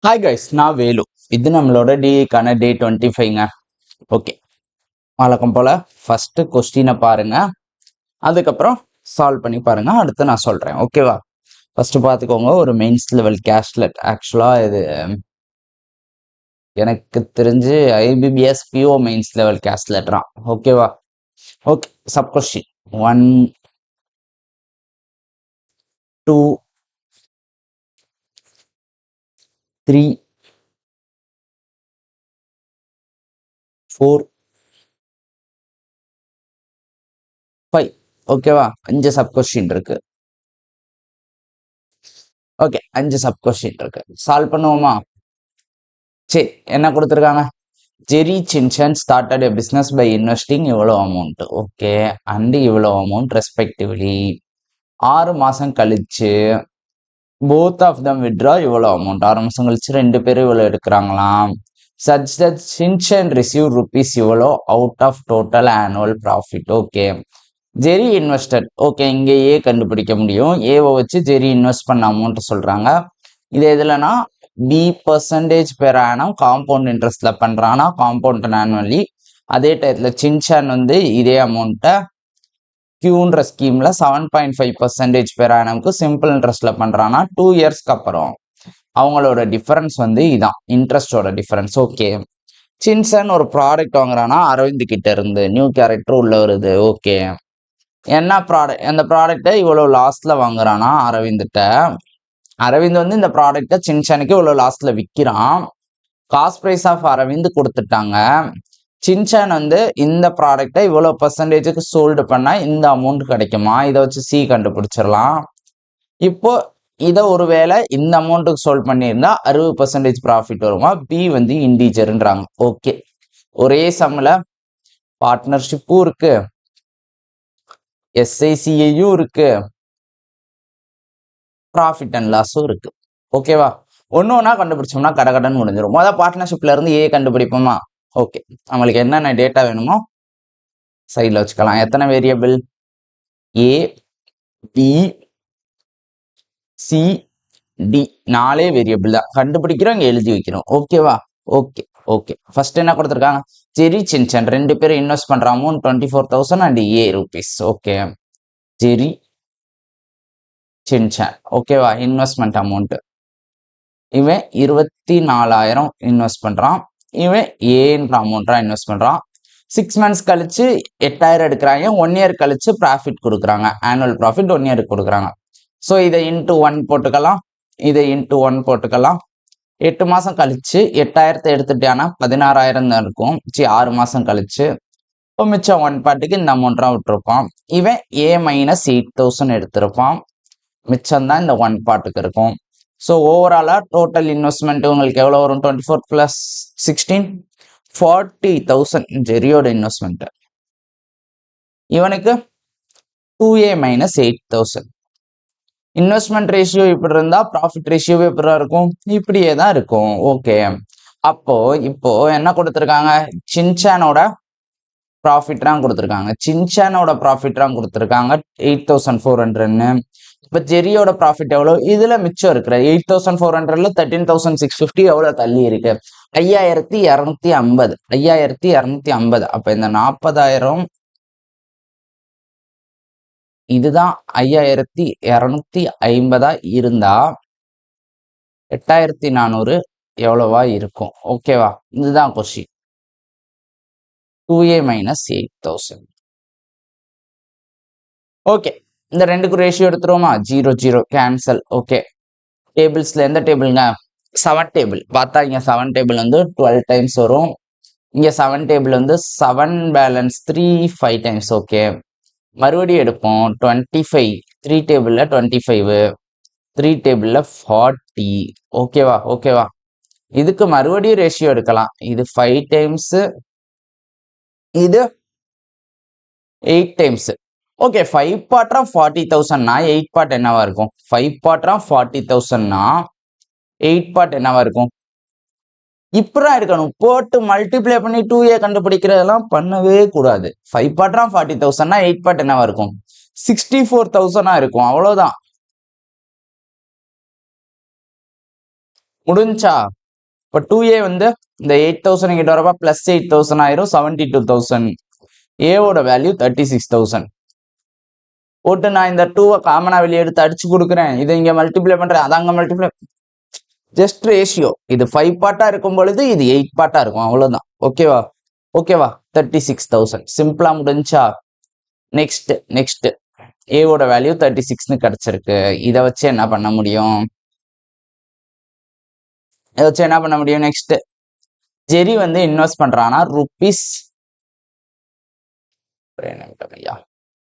Hi guys, நான் வேலு. இது நம்மளோட டிஏக்கான டே 25ங்க. ஓகே, வழக்கம் போல ஃபர்ஸ்ட் கொஸ்டினை பாருங்க, அதுக்கப்புறம் சால்வ் பண்ணி பாருங்க. அடுத்து நான் சொல்றேன். ஓகேவா? ஃபர்ஸ்ட் பார்த்துக்கோங்க. ஒரு மெயின்ஸ் லெவல் கேஷ்லெட். ஆக்சுவலா இது எனக்கு தெரிஞ்சு ஐபிபிஎஸ் பிஓ மெயின்ஸ் லெவல் கேஷ்லெட்ரான். ஓகேவா? Okay, sub question 1 2 3 4 5. ஓகேவா? 5 சப் கொஸ்டின் இருக்கு. ஓகே, 5 சப் கொஸ்டின் இருக்கு. சால்வ் பண்ணுவோமா? சரி, என்ன கொடுத்துருக்காங்க? ஜெரி சின்சன் started a business by investing இவ்வளோ அமௌண்ட். ஓகே, அண்ட் இவ்வளோ அமௌண்ட் ரெஸ்பெக்டிவ்லி. 6 மாசம் கழிச்சு போத் ஆஃப் தம் வித்ரா இவ்வளோ அமௌண்ட். 6 மாசம் கழிச்சு 2 பேரும் இவ்வளோ எடுக்கிறாங்களாம். சச் தட் சின்சன் ரிசீவ் ருபீஸ் இவ்வளோ out of total annual profit. Okay, Jerry invested. Okay, இங்கே ஏ கண்டுபிடிக்க முடியும். ஏவை வச்சு ஜெரி இன்வெஸ்ட் பண்ண அமௌண்ட் சொல்றாங்க. இது எதுலனா P percentage per annum compound இன்ட்ரெஸ்ட்ல பண்றானா, காம்பவுண்ட் ஆனுவலி. அதே டயத்துல சின்சான் வந்து இதே அமௌண்ட்டை கியூன்ற ஸ்கீம்ல 7.5% பெர் ஆனம்க்கு சிம்பிள் இன்ட்ரெஸ்ட்ல பண்றானா 2 இயர்ஸ்க்கு அப்புறம். அவங்களோட டிஃபரன்ஸ் வந்து இதான் இன்ட்ரெஸ்டோட டிஃபரன்ஸ். ஓகே, சின்சன் ஒரு ப்ராடக்ட் வாங்குறானா அரவிந்த் கிட்ட இருந்து, நியூ கேரக்டர் உள்ள வருது. ஓகே, என்ன ப்ராடக்ட்? அந்த ப்ராடக்டை இவ்வளவு லாஸ்ட்ல வாங்குறானா அரவிந்த்கிட்ட. அரவிந்த் வந்து இந்த ப்ராடக்டை சின்சானுக்கு இவ்வளவு லாஸ்ட்ல விற்கிறான். காஸ்ட் பிரைஸ் ஆஃப் அரவிந்த் கொடுத்துட்டாங்க. சின்சான் வந்து இந்த ப்ராடக்டை இவ்வளவு பர்சன்டேஜுக்கு சோல்டு பண்ணா இந்த அமௌண்ட் கிடைக்குமா? இதை வச்சு சி கண்டுபிடிச்சிடலாம். இப்போ இதை ஒருவேளை இந்த அமௌண்ட்டுக்கு சோல்வ் பண்ணியிருந்தா 60% ப்ராஃபிட் வருமா? பி வந்து இண்டீஜர்ன்றாங்க. ஓகே, ஒரே சம்ல பார்ட்னர்ஷிப்பும் இருக்கு, எஸ்ஐசிஐயும் இருக்கு, ப்ராஃபிட் அண்ட் லாஸும் இருக்கு. ஓகேவா? ஒன்னொன்னா கண்டுபிடிச்சோம்னா கடகடன்னு முடிஞ்சிடும். முதல் பார்ட்னர்ஷிப்ல இருந்து ஏ கண்டுபிடிப்போமா? ஓகே, நம்மளுக்கு என்னென்ன டேட்டா வேணுமோ சைடில் வச்சுக்கலாம். எத்தனை வேரியபிள்? ஏ பி சி டி, 4 வேரியபிள் தான். கண்டுபிடிக்கிறோம், இங்க எழுதி வைக்கிறோம். ஓகேவா? ஓகே ஓகே, ஃபர்ஸ்ட் என்ன கொடுத்துருக்காங்க? ஜெரி சின்சன் 2 பேரும் இன்வெஸ்ட் பண்ற amount 24,000 and A rupees. Okay, Jerry Shinchan. ஓகேவா? இன்வெஸ்ட்மெண்ட் அமௌண்ட் இவன் 24,000 இன்வெஸ்ட் பண்றான். இவன் ஏன்ற அமௌண்ட்டா இன்வெஸ்ட் பண்றான். 6 months கழிச்சு 8,000 எடுக்கிறாங்க. 1 year கழிச்சு ப்ராஃபிட் கொடுக்குறாங்க. ஆனுவல் ப்ராஃபிட் 1 year கொடுக்குறாங்க. ஸோ இதை இன்ட்டு 1 போட்டுக்கலாம், இதை இன்ட்டு 1 போட்டுக்கலாம். 8 மாசம் கழிச்சு 8,000 எடுத்துட்டானா 16,000 தான் இருக்கும். 6 மாசம் கழிச்சு இப்போ மிச்சம் 1 பார்ட்டுக்கு இந்த அமௌண்ட்டாக விட்டுருப்பான். இவன் ஏ மைனஸ் 8,000 எடுத்திருப்பான். மிச்சம் தான் இந்த 1 பார்ட்டுக்கு இருக்கும். ஸோ ஓவராலா டோட்டல் இன்வெஸ்ட்மெண்ட் உங்களுக்கு எவ்வளோ வரும்? 24 + 16 40,000 ஜெரியோட இன்வெஸ்ட்மெண்ட். இவனுக்கு 2a - 8,000. இன்வெஸ்ட்மெண்ட் ரேஷியோ இப்படி இருந்தா ப்ராஃபிட் ரேஷியோ எப்படி இருக்கும்? இப்படியே தான் இருக்கும். ஓகே, அப்போ இப்போ என்ன கொடுத்துருக்காங்க? சின்சானோட ப்ராஃபிட் ரேங்க் கொடுத்துருக்காங்க. சின்சானோட ப்ராஃபிட் ரேங்க் கொடுத்துருக்காங்க 8,400ன்னு. இப்போ ஜெரியோட ப்ராஃபிட் எவ்வளோ? இதுல மிச்சம் இருக்கிற 8,400ல 13,650 எவ்வளவு தள்ளி இருக்கு? 5,250. 5,250. அப்ப இந்த 40,000 இதுதான் 5,250 இருந்தா 8,400 எவ்வளவா இருக்கும்? ஓகேவா? இதுதான் கொஸ்டின். 2a - 8,000. ஓகே, இந்த ரெண்டுக்கு ரேஷியோ எடுத்துருவோமா? 0 0 கேன்சல். ஓகே, டேபிள்ஸ்ல எந்த டேபிள்ங்க? 7 டேபிள். பார்த்தா இங்க 7 டேபிள் வந்து 12 டைம்ஸ் வரும். இங்க 7 டேபிள் வந்து 7 பேலன்ஸ் 3 5 டைம்ஸ். ஓகே, மறுபடியும் எடுப்போம். 25 3 டேபிள்ல 25, 3 டேபிள்ல 40. ஓகேவா? ஓகேவா? இதுக்கு மறுபடியும் ரேஷியோ எடுக்கலாம். இது 5 டைம்ஸ், இது 8 டைம்ஸ். ஓகே, 5 பார்ட்ரா 40,000னா 8 பார்ட் என்னவா இருக்கும்? 5 பார்ட்ரா 40,000னா 8 பார்ட் என்னவா இருக்கும்? இப்படிதான் இருக்கணும். போட்டு மல்டிப்ளை பண்ணி 2a கண்டுபிடிக்கிறதெல்லாம் பண்ணவே கூடாது. 5 பார்ட்ரா 40,000னா 8 பார்ட் என்னவா இருக்கும்? 64,000 இருக்கும். அவ்வளவுதான். முடிஞ்சா இப்போ 2A வந்து இந்த 8000 கிட்ட வரப்ப பிளஸ் 8000 ஆயிரும் 72,000. ஏவோட வேல்யூ 36,000. போட்டு நான் இந்த 2வை காமனா வெளியே எடுத்து அடிச்சு கொடுக்குறேன். இதை இங்க மல்டிப்ளை பண்றேன், அதாங்க மல்டிப்ளை. Just ratio. இது 5 பார்ட்டா இருக்கும் பொழுது இது 8 பார்ட்டா இருக்கும், அவ்வளவுதான். ஓகேவா? ஓகேவா? 36,000 சிம்பிளா முடிஞ்சா. நெக்ஸ்ட் நெக்ஸ்ட் ஏவோட வேல்யூ 36ன்னு கிடைச்சிருக்கு. இதை வச்சு என்ன பண்ண முடியும்? இதை வச்சு என்ன பண்ண முடியும்? நெக்ஸ்ட் ஜெரி வந்து இன்வெஸ்ட் பண்றானா ருபீஸ்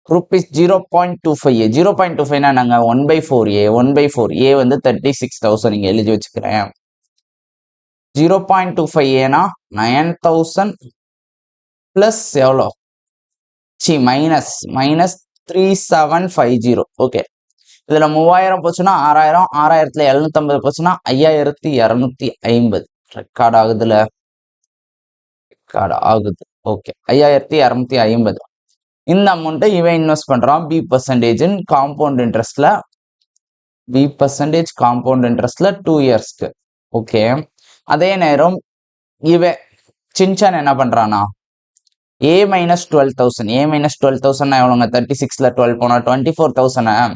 ருபீஸ் 0.25. 0.25 நாங்க 1/4A. 1/4A வந்து 36,000 இங்க எழுதி வச்சுக்கிறேன். 0.25A 9,000 பிளஸ் எவ்வளோ? மைனஸ் 3750. ஓகே, இதுல 3000 போச்சுன்னா 6000, 6000த்துல 750 போச்சுன்னா 5250. ரெக்கார்ட் ஆகுதுல? ரெக்கார்ட் ஆகுது. ஓகே, 5250. இந்த அமௌண்ட்டை இவன் இன்வெஸ்ட் பண்றான் B% காம்பவுண்ட் இன்ட்ரெஸ்ட்ல. B% காம்பவுண்ட் இன்ட்ரெஸ்ட்ல 2 இயர்ஸ்க்கு. ஓகே, அதே நேரம் இவன் சின்சான் என்ன பண்றானா A - 12,000. A - 12,000 எவ்வளோங்க? 36ல 12 போனா 24,000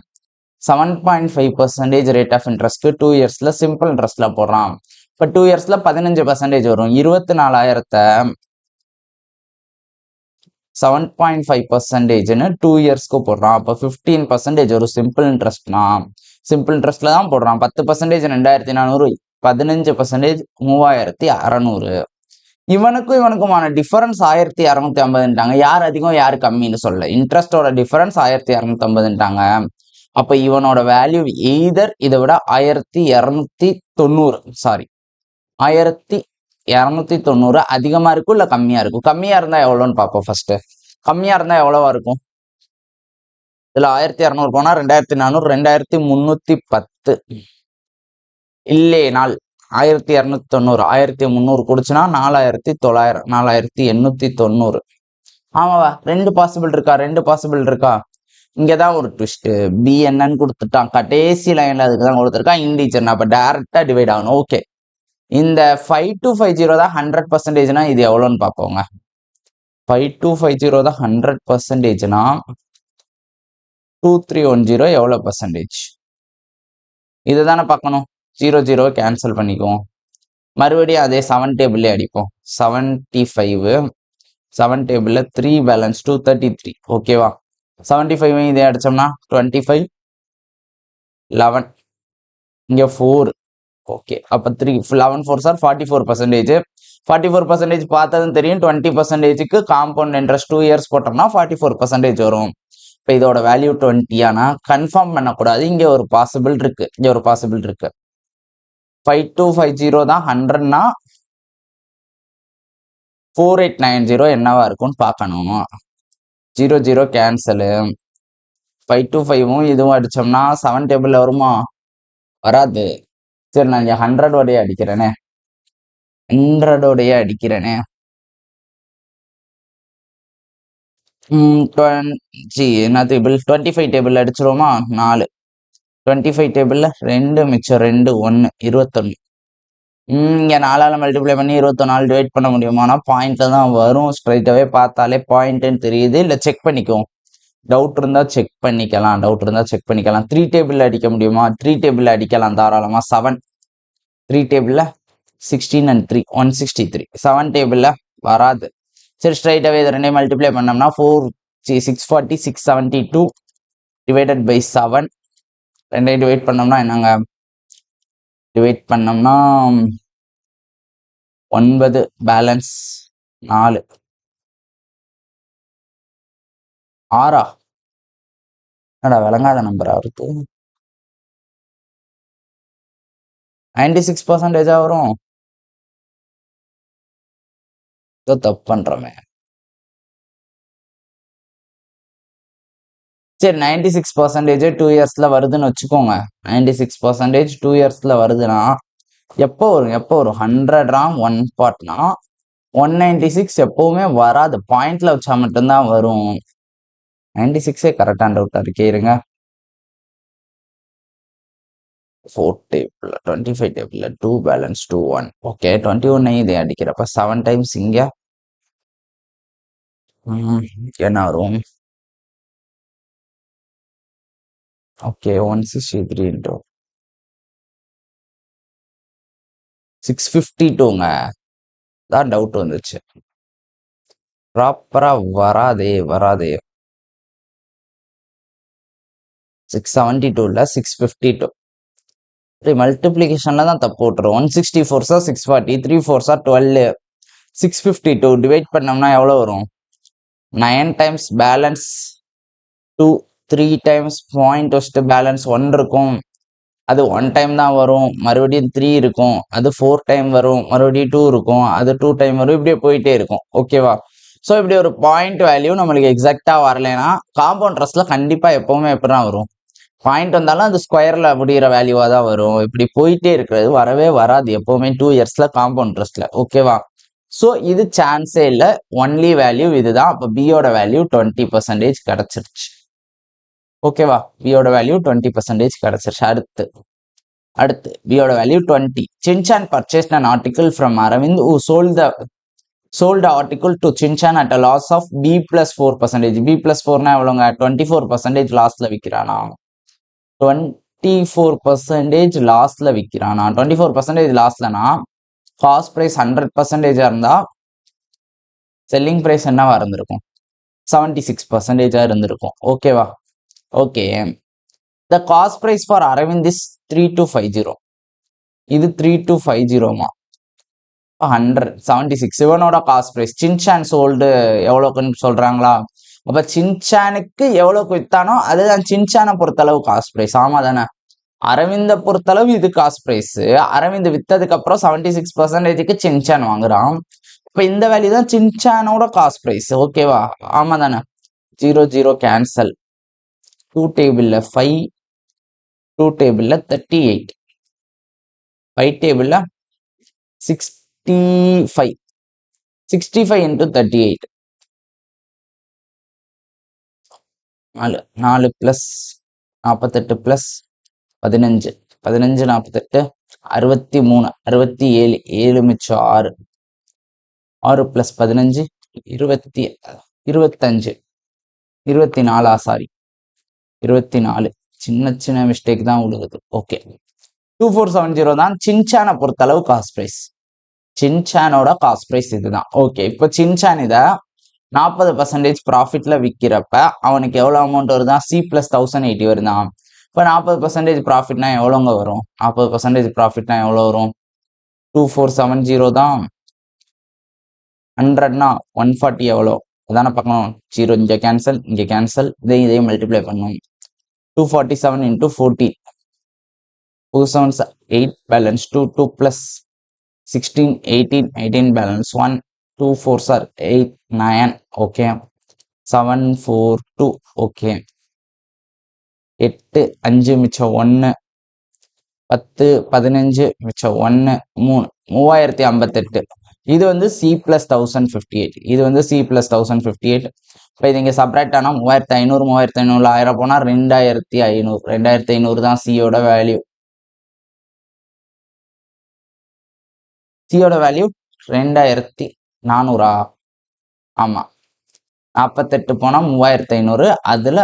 7.5% ரேட் ஆஃப் இன்ட்ரெஸ்ட்க்கு 2 இயர்ஸ்ல சிம்பிள் இன்ட்ரெஸ்ட்ல போடுறான். இப்போ 2 இயர்ஸ்ல 15% வரும். 24,000 7.5%ன்னு 2 இயர்ஸ்க்கு போடுறான். அப்போ 15% ஒரு சிம்பிள் இன்ட்ரெஸ்ட்னா சிம்பிள் இன்ட்ரெஸ்ட்ல தான் போடுறான். 10% 2,400, 15% 3,600. இவனுக்கும் இவனுக்குமான டிஃபரன்ஸ் 1,250ன்ட்டாங்க. யார் அதிகம் யார் கம்மின்னு சொல்ல. இன்ட்ரெஸ்டோட டிஃபரன்ஸ் 1,250ன்ட்டாங்க. அப்ப இவனோட வேல்யூ எய்தர் இதை விட 1,290 சாரி 1,290 அதிகமா இருக்கும் இல்ல கம்மியா இருக்கும். கம்மியா இருந்தா எவ்வளோன்னு பார்ப்போம். ஃபர்ஸ்ட் கம்மியா இருந்தா எவ்வளவா இருக்கும்? இதுல 1,200 போனா 2,400, 2,310. இல்லைனால் 1,290 1,300 கொடுச்சுன்னா 4,900, 4,890. ஆமாவா? ரெண்டு பாசிபிள் இருக்கா? இங்கதான் ஒரு ட்விஸ்ட். பி என்னன்னு கொடுத்துட்டான் கடைசி லைன்ல, அதுக்குதான் கொடுத்துருக்கான் இண்டீஜர். அப்ப டைரக்டா டிவைட் ஆகணும். ஓகே, இந்த 5250 தான் 100%னா இது எவ்வளோன்னு பார்ப்போங்க. 5250 தான் 100%னா 2310 எவ்வளோ பர்சன்டேஜ்? இதை தானே பார்க்கணும். 0 கேன்சல் பண்ணிக்குவோம். மறுபடியும் அதே 7 டேபிள்லேயே அடிப்போம். 75 7 டேபிள்ல 3 பேலன்ஸ் 233. ஓகேவா? 75 இதே அடிச்சோம்னா 25 11 இங்க 4. ஓகே, அப்ப 3 11 4 சார் 44%. 44% பார்த்ததும் தெரியும். 20%க்கு காம்பவுண்ட் இன்ட்ரெஸ்ட் 2 இயர்ஸ் போட்டோம்னா 44% வரும். இப்போ இதோட வேல்யூ 20. ஆனா கன்ஃபார்ம் பண்ணக்கூடாது. இங்க ஒரு பாசிபிள் இருக்கு. 5250 தான் 100னா 4890 என்னவா இருக்கும்னு பார்க்கணும். 0 கேன்சலு. 525ம் இதுவும் அடிச்சோம்னா 7 டேபிள்ல வருமா? வராது. சரி, நான் இங்க 100 அடிக்கிறேனே. என்ன டேபிள்? 25 டேபிள் அடிச்சிருவோமா? 4. 25 டேபிள்ல 2 மிச்சம் 2 1 21. இங்க 4ஆல மல்டிப்ளை பண்ணி 24 டிவைட் பண்ண முடியுமானா பாயிண்ட்ல தான் வரும். ஸ்ட்ரைட்டாவே பார்த்தாலே பாயிண்ட்னு தெரியுது. இல்ல செக் பண்ணிக்குவோம். டவுட் இருந்தா செக் பண்ணிக்கலாம். 3 டேபிள்ல அடிக்க முடியுமா? 3 டேபிள்ல அடிக்கலாம் தாராளமா. 7 3 டேபிள்ல 16 and 3 163. 7 டேபிள்ல வராது. சரி, ஸ்ட்ரைட்டாவே இதை ரெண்டையும் மல்டிப்ளை பண்ணோம்னா 640 672 டிவைடட் பை 7. ரெண்டையும் டிவைட் பண்ணோம்னா என்னங்க? டிவைட் பண்ணோம்னா 9 பேலன்ஸ் 4 6. என்னடா விளங்காத நம்பரா இருக்கு? 96% வரும். தப்பு பண்றோமே. சரி, 96% 2 இயர்ஸ்ல வருதுன்னு வச்சுக்கோங்க. 96% 2 இயர்ஸ்ல வருதுன்னா எப்போ வரும்? 100 1 பார்ட்னா 196 எப்பவுமே வராது. பாயிண்ட்ல வச்சா மட்டும்தான் வரும். 96 கரெக்டான டவுட்டா இருக்கே. இருங்க, 4 டேபிள் 25 டேபிள் 2 பேலன்ஸ் 2 1 ஓகே 21 இது அடிக்கிறப்ப 7 டைம்ஸ் இங்க என்ன வரும் ஓகே 163 இன்டூ 652ங்க தான் டவுட் வந்துச்சு ப்ராப்பரா வராதே 672 652 மல்டிப்ளிகேஷன்ல தான் தப்பு விட்டுரும் 164 சார் 640 3 4 சார் 12 652 டிவைட் பண்ணோம்னா எவ்வளவு வரும் 9 டைம்ஸ் பேலன்ஸ் 2 3 டைம்ஸ் பாயிண்ட் வச்சுட்டு பேலன்ஸ் 1 இருக்கும் அது 1 டைம் தான் வரும் மறுபடியும் 3 இருக்கும் அது 4 டைம் வரும் மறுபடியும் 2 இருக்கும் அது 2 டைம் வரும் இப்படியே போயிட்டே இருக்கும் ஓகேவா ஸோ இப்படி ஒரு பாயிண்ட் வேல்யூ நம்மளுக்கு எக்ஸாக்டா வரலைன்னா காம்பவுண்ட் இன்ட்ரெஸ்ட்ல கண்டிப்பா எப்பவுமே எப்படிதான் வரும் பாயிண்ட் வந்தாலும் அது ஸ்கொயர்ல முடிகிற வேல்யூவா தான் வரும் இப்படி போயிட்டே இருக்கிறது வரவே வராது எப்பவுமே 2 இயர்ஸ்ல காம்பவுண்ட் இன்ட்ரெஸ்ட்ல ஓகேவா ஸோ இது சான்ஸே இல்லை ஒன்லி வேல்யூ இதுதான் அப்போ பியோட வேல்யூ 20% கிடைச்சிருச்சு ஓகேவா பியோட வேல்யூ 20% கிடைச்சிருச்சு அடுத்து பியோட value 20 Shinchan purchased an article from Aravind who sold the article to Chinchan at a loss of B plus 4%. B plus 4 எவ்வளோங்க 24% லாஸ்ட்ல விற்கிறானா 24% லாஸ்ட்ல விற்கிறானா 24% லாஸ்ட்லனா காஸ்ட் பிரைஸ் 100% இருந்தா செல்லிங் பிரைஸ் என்னவா இருந்திருக்கும் 76% இருந்திருக்கும் ஓகேவா okay the cost price for Aravind is 3250 இது 3250மா 176 இவனோட காஸ்ட் பிரைஸ் சின்சான் சோல்டு எவ்வளோக்குன்னு சொல்றாங்களா அப்ப சின்சானுக்கு எவ்வளவுக்கு வித்தானோ அதுதான் சின்சானை பொறுத்தளவு காஸ்ட் பிரைஸ் ஆமா தானே அரவிந்த பொறுத்தளவு இது காஸ்ட் பிரைஸ் அரவிந்த் வித்ததுக்கு அப்புறம் 76%க்கு சின்சான் வாங்குறான் இப்ப இந்த வேல்யூ தான் சின்சானோட காஸ்ட் பிரைஸ் ஓகேவா ஆமா தானே 0 கேன்சல் 2 டேபிள்ல 5 2 டேபிள்ல 38 5 டேபிள்ல 65 into 38 4 plus 48 plus 15 48 63 67 7 மிச்சம் 6 6 plus 15 25 24 சாரி 24 சின்ன மிஸ்டேக் தான் விழுகுது ஓகே 2470 தான் சின்சானை பொறுத்தளவு காஸ்ட் பிரைஸ் சின்சானோட காஸ்ட் பிரைஸ் இதுதான் ஓகே இப்போ சின்சான் இதை 40% ப்ராஃபிட்ல விற்கிறப்ப அவனுக்கு எவ்வளோ அமௌண்ட் வருதான் C plus 1080 வருதான் இப்போ 40% ப்ராஃபிட்னா எவ்வளோங்க வரும் 40% ப்ராஃபிட்னா எவ்வளோ வரும் 2470 தான் 100னா 140 எவ்வளோ அதான பார்க்கணும் 0 இங்கே கேன்சல் இதையும் மல்டிப்ளை பண்ணணும் 247 into 14 2 7s 8 balance 2 plus 16 18 balance 1 2 4s are 8 9 okay 7 4 2 okay 8 5 மிச்சம் 1 10 15 மிச்சம் 1 3 3058 இது வந்து C plus 1058 இது வந்து C plus 1058 இப்போ இது இங்கே சப்ராக்ட் ஆனால் 3500 1000 போனால் 2500 தான் சியோட வேல்யூ சியோட வேல்யூ 2400 ஆமா 48 போனா 3500 அதுல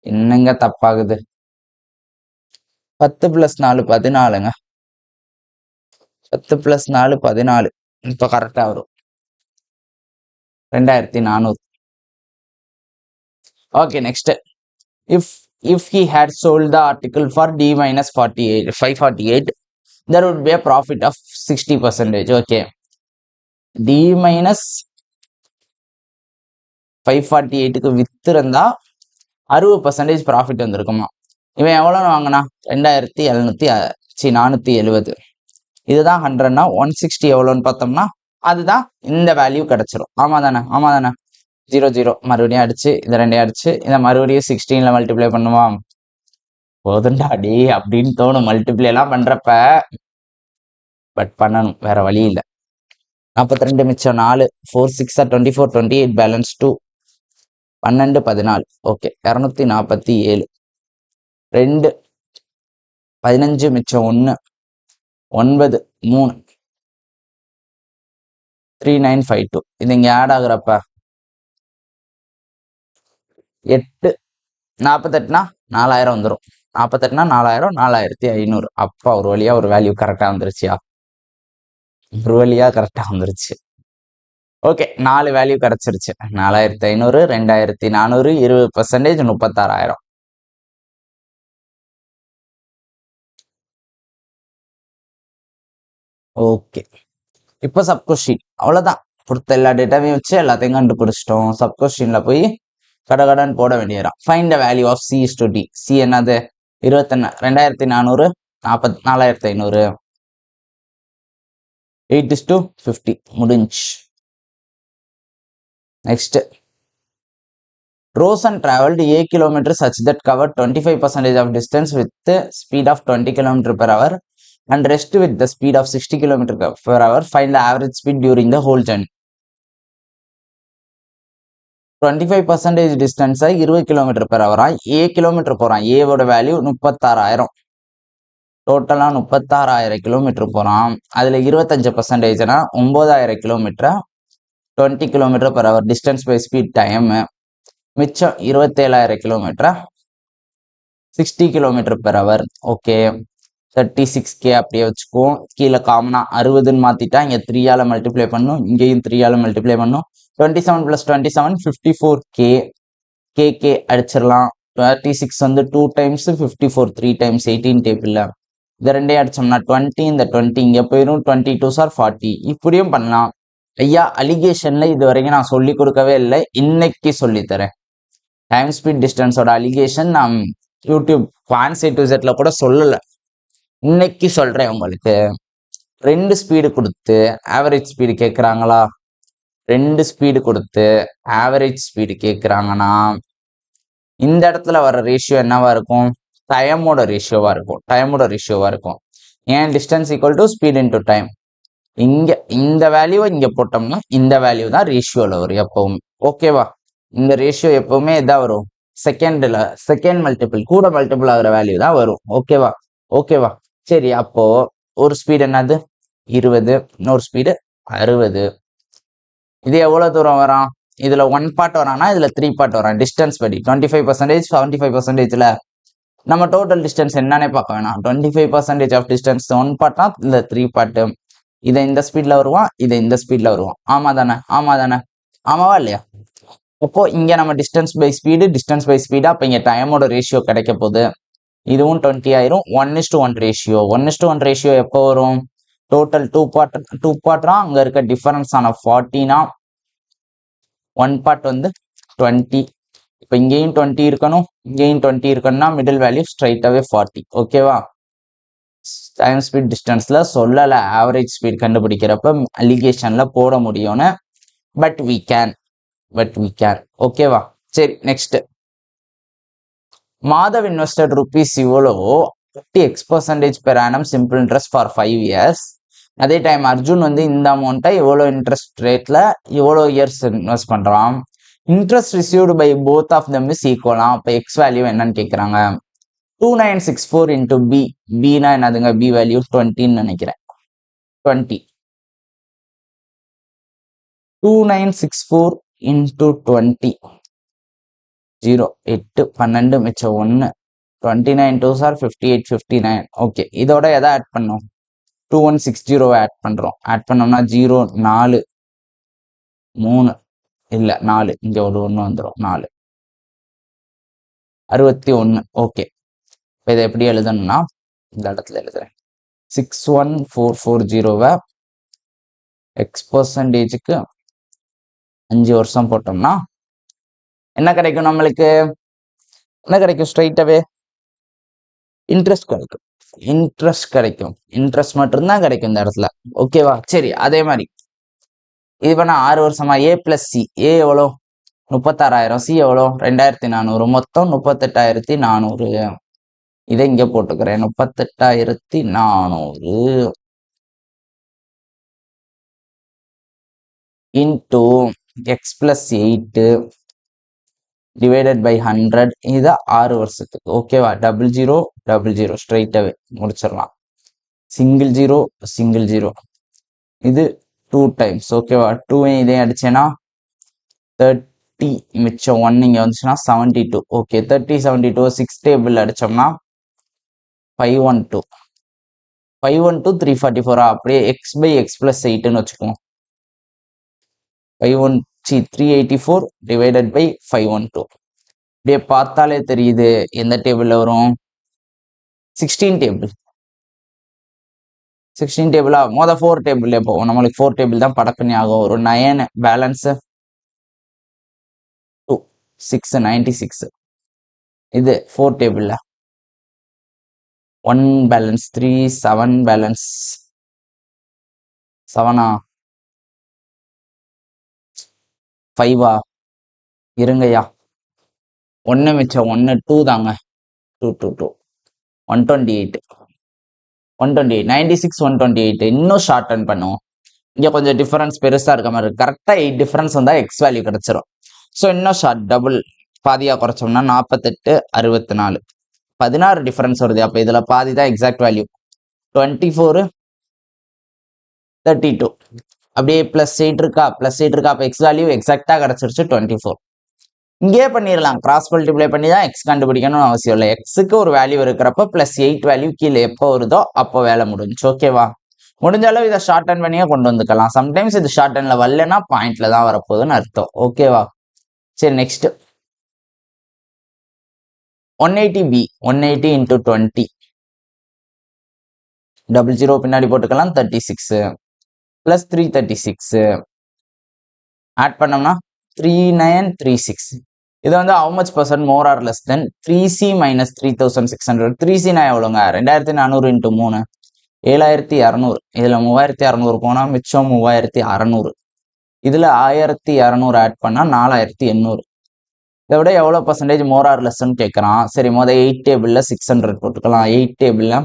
என்னங்க தப்பாகுது 10 plus 4 14ங்க 10 plus 4 14 இப்ப கரெக்டா வரும் 2400 okay next if he had sold the article for D minus 548 there would be a profit of 60% okay D minus 548க்கு வித்திருந்தா 60% profit வந்திருக்குமா இவன் எவ்வளோன்னு வாங்கினா 470 இதுதான் 100னா 160 எவ்வளோன்னு பார்த்தோம்னா அதுதான் இந்த வேல்யூ கிடைச்சிரும் ஆமா தானே 0 மறுபடியும் அடிச்சு இதை ரெண்டையும் அடிச்சு இதை மறுபடியும் 16ல மல்டிப்ளை பண்ணுவான் போதுண்டா டே அப்படின்னு தோணும் மல்டிப்ளை எல்லாம் பண்றப்ப பட் பண்ணணும் வேற வழி இல்லை 42 மிச்சம் 4 4 6 24 28 பேலன்ஸ் 2 12 14 ஓகே 247 2 15 மிச்சம் 1 9 3 3952. இது இங்க ஆட் ஆகுறப்ப 8 48னா 4000 வந்துடும். 48னா 4000 4500. அப்பா ஒரு வழியா ஒரு வேல்யூ கரெக்டா வந்துருச்சியா, ஒரு வழியா கரெக்டா வந்துருச்சு. ஓகே, 4 வேல்யூ கிடைச்சிருச்சு. 4500, 2400, 20%, 36,000. ஓகே, இப்போ சப்கொஸ்டின் அவ்வளவுதான். கொடுத்த எல்லா டேட்டாவையும் வச்சு எல்லாத்தையும் கண்டுபிடிச்சிட்டோம். சப்கொஸ்டின்ல போய் கடகடன் போட வேண்டியதான். Find the value of C is to D. C என்னது? 2400, 4500. 8:50 முடிஞ்சு. Next, Rosen traveled a kilometer such that covered 25% of distance with the speed of 20 km per hour and rest with the speed of 60 km per hour. Find the average speed during the whole journey. 25% distance 20 km per hour. A kilometer போறான். A ஓட value 36,000. டோட்டலா 36,000 kilometre போறான். அதுல 25%னா 9,000 kilometre. 20 km per hour distance by speed time. மிச்சம் 27,000 kilometre. 60 km per hour. Okay, 36K அப்படியே வச்சுக்குவோம். கீழே காமனா 60ன்னு மாத்திட்டா இங்க 3ஆல மல்டிப்ளை பண்ணும், இங்கேயும் 3ஆல மல்டிப்ளை பண்ணும். 27 + 27 54K. KK அடிச்சிடலாம். 36 வந்து 2 times, 54 3 times 18 டேபிள்ல. இந்த ரெண்டையும் அடிச்சோம்னா 20, இந்த 20 இங்க போயிடும். 22 சார் 40. இப்படியும் பண்ணலாம். ஐயா, அலிகேஷன்ல இது வரைக்கும் நான் சொல்லி கொடுக்கவே இல்லை, இன்னைக்கு சொல்லித்தரேன். டைம் ஸ்பீட் டிஸ்டன்ஸோட அலிகேஷன் நான் யூடியூப் ஃபேன்சி டு செட்ல கூட சொல்லல, இன்னைக்கு சொல்றேன் உங்களுக்கு. 2 ஸ்பீடு கொடுத்து ஆவரேஜ் ஸ்பீடு கேட்குறாங்களா? 2 ஸ்பீடு கொடுத்து ஆவரேஜ் ஸ்பீடு கேட்குறாங்கன்னா இந்த இடத்துல வர ரேஷியோ என்னவா இருக்கும்? டைமோட ரேஷியோவா இருக்கும். டைமோட ரேஷியோவா இருக்கும். ஏன் distance equal to speed into time. இங்க இந்த வேல்யூவை இங்க போட்டோம்னா இந்த வேல்யூ தான் ரேஷியோல வரும் எப்பவும். ஓகேவா? இந்த ரேஷியோ எப்பவுமே இதான் வரும். செகண்ட் மல்டிபிள் கூட மல்டிபிள் ஆகுற வேல்யூ தான் வரும். ஓகேவா? ஓகேவா? சரி, அப்போ ஒரு ஸ்பீடு என்னது? 20, இன்னொரு ஸ்பீடு 60. இது எவ்வளவு தூரம் வரும்? இதுல 1 பார்ட் வரானா இதுல 3 பார்ட் வரான். டிஸ்டன்ஸ் படி 25%, 75%ல நம்ம டோட்டல் டிஸ்டன்ஸ் என்னன்னே பார்க்க வேணாம். 25% ஆஃப் டிஸ்டன்ஸ் 1 பார்ட்னா இல்ல 3 பார்ட். இதை இந்த ஸ்பீட்ல வருவான், இதை இந்த ஸ்பீட்ல வருவான். ஆமா தானே? ஆமா தானே? ஆமாவா இல்லையா? அப்போ இங்க நம்ம டிஸ்டன்ஸ் பை ஸ்பீடு. அப்ப இங்க டைமோட ரேஷியோ கிடைக்க போகுது. இதுவும் 20 ஆயிரும். 1:1 ரேஷியோ. 1:1 ரேஷியோ எப்போ வரும்? டோட்டல் 2 பார்ட்னா அங்க இருக்க டிஃபரன்ஸ் ஆன 40னா 1 பார்ட் வந்து 20. இப்போ இங்கேயும் 20 இருக்கணும், இங்கேயும் 20 இருக்கணும்னா மிடில் வேல்யூ ஸ்ட்ரைட்டாவே 40. ஓகேவா? டைம் ஸ்பீட் டிஸ்டன்ஸ்ல சொல்லல ஆவரேஜ் ஸ்பீட் கண்டுபிடிக்கிறப்ப அலிகேஷன்ல போட முடியும்னு. But we can. ஓகேவா? சரி, நெக்ஸ்ட். மாதவ் இன்வெஸ்டட் rupees இவ்வளோ 50x% per annum simple interest for 5 years. அதே டைம் அர்ஜுன் வந்து இந்த அமௌண்ட்டை இவ்வளோ இன்ட்ரெஸ்ட் ரேட்ல இவ்வளோ இயர்ஸ் இன்வெஸ்ட் பண்றான். Interest received by both of them is ஈக்குவலாம். அப்போ எக்ஸ் வேல்யூ என்னன்னு கேட்குறாங்க. 2964 இன்டூ பி. பினா என்னதுங்க? பி வேல்யூ 20ன்னு நினைக்கிறேன். 20. 2964 இன்டூ 20. 0 8 12 மிச்சம் 1. 29 2s are 58 59. ஓகே, இதோட எதை ஆட் பண்ணோம்? 2160 ஆட் பண்றோம். ஆட் பண்ணோம்னா 0 4 3 இல்ல 4, இங்க ஒரு 1 வந்துடும். 4 61. ஓகே, இப்போ இதை எப்படி எழுதணும்னா இந்த இடத்துல எழுதுறேன். 61440 X%க்கு 5 வருஷம் போட்டோம்னா என்ன கிடைக்கும் நம்மளுக்கு? என்ன கிடைக்கும்? ஸ்ட்ரைட்டாவே இன்ட்ரெஸ்ட் கிடைக்கும். இன்ட்ரெஸ்ட் மட்டும்தான் கிடைக்கும் இந்த இடத்துல. ஓகேவா? சரி, அதே மாதிரி இது பண்ண 6 வருஷமா A + C. A எவ்வளோ? 36,000. C எவ்வளோ? 2,400. மொத்தம் 38,400. இதை இங்க போட்டுக்கிறேன். 38,400 இன்டூ X + 8 டிவைடட் பை 100 இது 6 வருஷத்துக்கு ஓகேவா 0000 ஸ்ட்ரைட்டாகவே முடிச்சிடலாம் சிங்கிள் ஜீரோ இது 2 டைம்ஸ் ஓகேவா 2 இதே அடிச்சேன்னா 30 மிச்சம் 1 இங்கே வந்துச்சுன்னா 72 ஓகே 30 72 6 டேபிள் அடிச்சோம்னா 512 344 அப்படியே எக்ஸ் பை எக்ஸ் பிளஸ் 8ன்னு வச்சுக்கோங்க 384 டிவைடட் பை 512 அப்படியே பார்த்தாலே தெரியுது எந்த டேபிள்ல வரும் 16 டேபிள் 16 டேபிளா 4 டேபிள் எப்போ நம்மளுக்கு 4 டேபிள் தான் படக்குன்னு ஆகும் ஒரு 9 பேலன்ஸ் 2 6 96 இது 4 டேபிள்ல 1 பேலன்ஸ் 3 7 பேலன்ஸ் 7ஆ 5ஆ இருங்கய்யா 1 மிச்சம் 1 2 தாங்க 2 128 96 128 இன்னும் ஷார்டன் பண்ணுவோம் இங்க கொஞ்சம் டிஃபரன்ஸ் பெருசா இருக்க மாதிரி இருக்கு கரெக்டா 8 டிஃபரன்ஸ் வந்தா எக்ஸ் வேல்யூ கிடைச்சிரும் ஸோ இன்னும் ஷார்ட் டபுள் பாதியா குறைச்சோம்னா 48 64 16 டிஃபரன்ஸ் வருது அப்ப இதுல பாதி தான் எக்ஸாக்ட் வேல்யூ 24 32 அப்படியே பிளஸ் 8 இருக்கா அப்ப எக்ஸ் வேல்யூ எக்ஸாக்டா கிடைச்சிருச்சு 24 இங்கே பண்ணிடலாம் கிராஸ் மல்டிப்ளை பண்ணி தான் எக்ஸ் கண்டுபிடிக்கணும்னு அவசியம் இல்லை எக்ஸுக்கு ஒரு வேல்யூ இருக்கிறப்ப பிளஸ் 8 வேல்யூ கீழே எப்போ வருதோ அப்போ வேலை முடிஞ்சு ஓகேவா முடிஞ்ச அளவு இதை ஷார்ட் அண்ட் பண்ணியே கொண்டு வந்துக்கலாம் சம்டைம்ஸ் இது ஷார்ட் அண்ட்ல வரலன்னா பாயிண்ட்ல தான் வரப்போகுதுன்னு அர்த்தம் ஓகேவா சரி நெக்ஸ்ட் 180b 180 into 20 00 பின்னாடி போட்டுக்கலாம் 36 plus 336 ஆட் பண்ணோம்னா 3936 இது வந்து how much percent more or less than 3c minus 3600 3c நான் எவ்வளோங்க 2400 into 3 7200 இதுல 3600 போனா மிச்சம் 3600 இதுல 1200 ஆட் பண்ணா 4800 இதை விட எவ்வளவு பர்சன்டேஜ் மோர் ஆர் லெஸ்ன்னு கேட்கறான் சரி 8 டேபிள்ல 600 போட்டுக்கலாம் 8 டேபிள்ல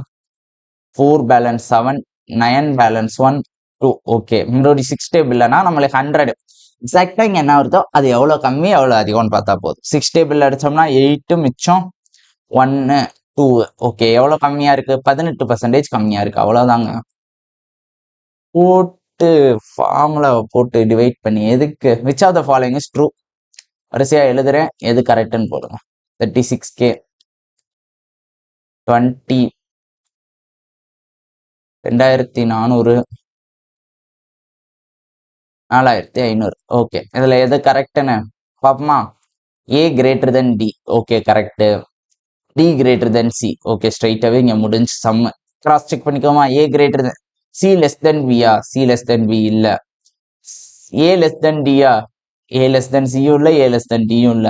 4 பேலன்ஸ் 7 9 பேலன்ஸ் 1 2 ஓகே முன்னாடி 6 டேபிள்னா நம்மளுக்கு 100 எக்ஸாக்டா இங்க என்ன வருதோ அது எவ்வளவு கம்மி எவ்வளவு அதிகம்னு பார்த்தா போதும் 6 டேபிள் அடிச்சோம்னா 8 மிச்சம் 1 2 ஓகே எவ்வளவு கம்மியா இருக்கு 18% கம்மியா இருக்கு அவ்வளவுதாங்க போட்டு ஃபார்முலா போட்டு டிவைட் பண்ணி எதுக்கு which of the following is true வரிசையா எழுதுறேன் எது கரெக்ட்னு போடுங்க 36k 20 2400 4500 ஓகே இதுல எது கரெக்ட்னு பாப்போமா a greater than d okay correct d greater than c okay ஸ்ட்ரைட்டாவே இங்க முடிஞ்சு சம் கிராஸ் செக் பண்ணிக்கோமா a greater than c less than b ஆ c less than b இல்ல a less than d ஆ a less than c இல்ல a less than d இல்ல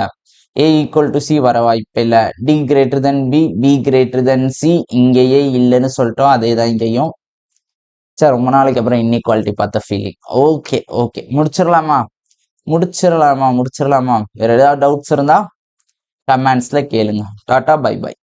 a equal to c வர வாய்ப்பு இல்ல d greater than b b greater than c இங்கேயே இல்லைன்னு சொல்லிட்டோம் அதே தான் இங்கேயும் சரி ரொம்ப நாளைக்கு அப்புறம் இன்இக்வாலிட்டி பார்த்த ஃபீலிங் ஓகே ஓகே முடிச்சிடலாமா வேற ஏதாவது டவுட்ஸ் இருந்தா கமெண்ட்ஸ்ல கேளுங்க டாடா பை பை